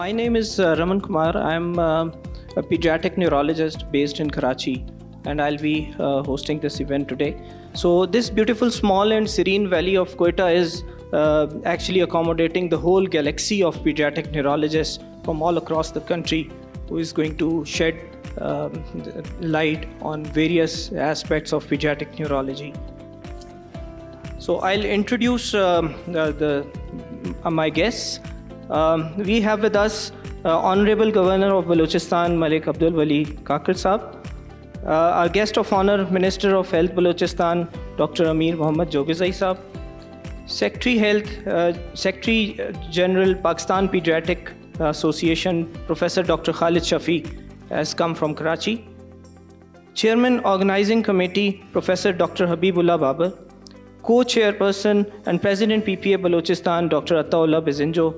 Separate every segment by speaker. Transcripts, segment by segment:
Speaker 1: My name is Raman Kumar. I'm a pediatric neurologist based in Karachi, and I'll be hosting this event today. So this beautiful, small and serene valley of Quetta is actually accommodating the whole galaxy of pediatric neurologists from all across the country, who is going to shed light on various aspects of pediatric neurology. So I'll introduce my guests. We have with us Honorable Governor of Balochistan, Malik Abdul Wali Kakar Saab. Our guest of honor, Minister of Health Balochistan, Dr. Amir Mohammad Jogizai Saab. Secretary General Pakistan Pediatric Association, Professor Dr. Khalid Shafi has come from Karachi. Chairman Organizing Committee, Professor Dr. Habibullah Babar. Co-chairperson and President PPA Balochistan, Dr. Ataullah Bizinjo.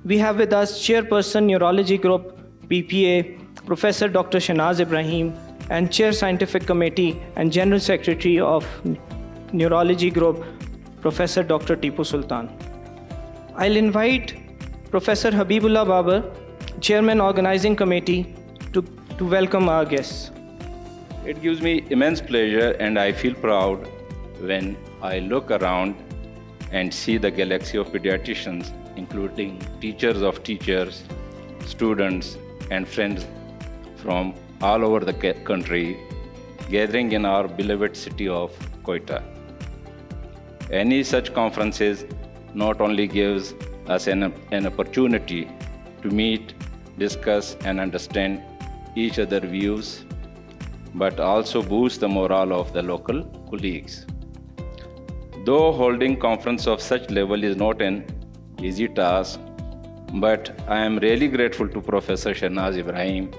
Speaker 1: We have with us Chairperson Neurology Group, PPA, Professor Dr. Shanaz Ibrahim, and Chair Scientific Committee and General Secretary of Neurology Group, Professor Dr. Tipu Sultan. I'll invite Professor Habibullah Babar, Chairman Organizing Committee, to welcome our guests.
Speaker 2: It gives me immense pleasure and I feel proud when I look around and see the galaxy of pediatricians, including teachers of teachers, students, and friends from all over the country, gathering in our beloved city of Quetta. Any such conferences not only gives us an opportunity to meet, discuss, and understand each other's views, but also boost the morale of the local colleagues. Though holding conference of such level is not an easy task, but I am really grateful to Professor Shanaz Ibrahim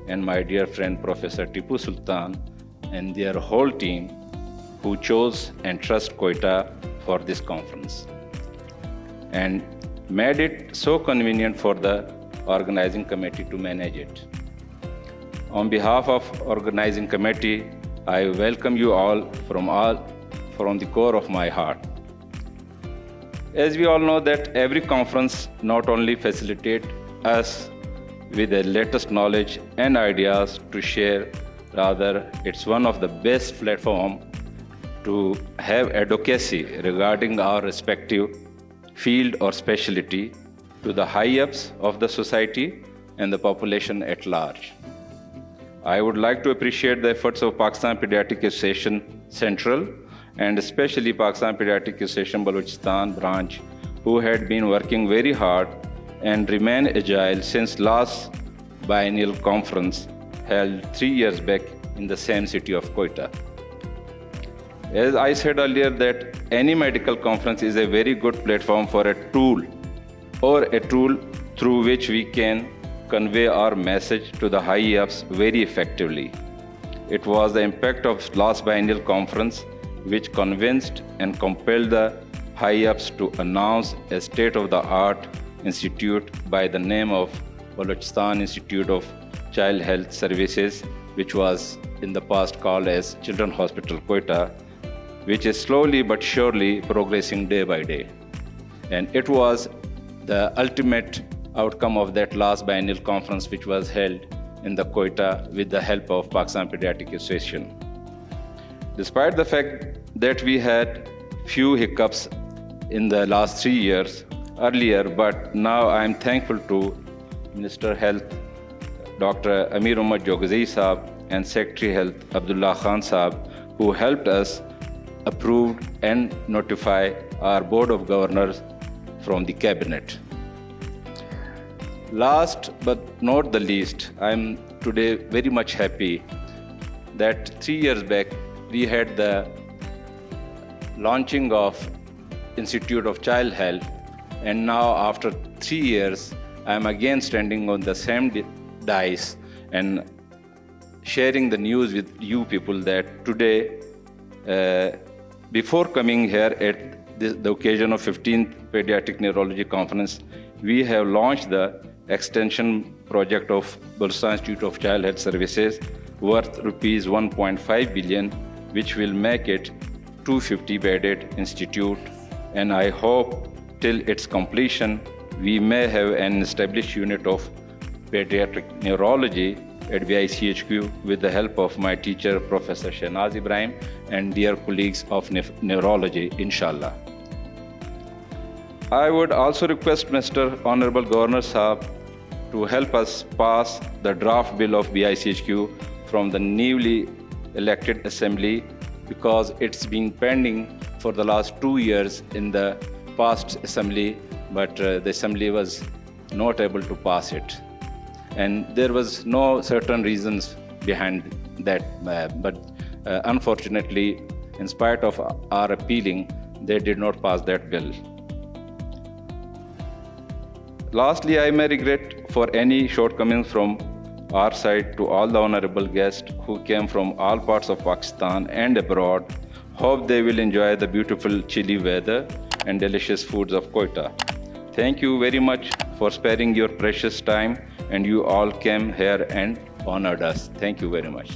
Speaker 2: and my dear friend Professor Tipu Sultan and their whole team who chose and trust Quetta for this conference and made it so convenient for the organizing committee to manage it. On behalf of organizing committee, I welcome you all from the core of my heart. As we all know that every conference not only facilitates us with the latest knowledge and ideas to share, rather it's one of the best platforms to have advocacy regarding our respective field or specialty to the high-ups of the society and the population at large. I would like to appreciate the efforts of Pakistan Pediatric Association Central and especially Pakistan Pediatric Association Balochistan branch, who had been working very hard and remain agile since last biennial conference held 3 years back in the same city of Quetta. As I said earlier that any medical conference is a very good platform for a tool through which we can convey our message to the high-ups very effectively. It was the impact of last biennial conference which convinced and compelled the high-ups to announce a state-of-the-art institute by the name of Balochistan Institute of Child Health Services, which was in the past called as Children's Hospital Quetta, which is slowly but surely progressing day by day. And it was the ultimate outcome of that last biennial conference which was held in the Quetta with the help of Pakistan Pediatric Association. Despite the fact that we had few hiccups in the last 3 years earlier, but now I am thankful to Minister Health Dr. Amir Mohammad Jogizai Saab and Secretary Health Abdullah Khan Saab, who helped us approve and notify our Board of Governors from the Cabinet. Last but not the least, I am today very much happy that 3 years back we had the launching of Institute of Child Health, and now after 3 years I am again standing on the same dais and sharing the news with you people that today, before coming here at the occasion of 15th Pediatric Neurology Conference, we have launched the extension project of Balochistan Institute of Child Health Services worth rupees 1.5 billion, which will make it 250-bedded institute, and I hope till its completion we may have an established unit of Pediatric Neurology at VICHQ with the help of my teacher, Professor Shahnaz Ibrahim, and dear colleagues of Neurology, inshallah. I would also request Mr. Honorable Governor Sahab to help us pass the draft bill of VICHQ from the newly elected assembly, because it's been pending for the last 2 years in the past assembly, but the assembly was not able to pass it. And there was no certain reasons behind that, but unfortunately, in spite of our appealing, they did not pass that bill. Lastly, I may regret for any shortcomings from our side to all the honorable guests who came from all parts of Pakistan and abroad. Hope they will enjoy the beautiful chilly weather and delicious foods of Quetta. Thank you very much for sparing your precious time, and you all came here and honored us. Thank you very much.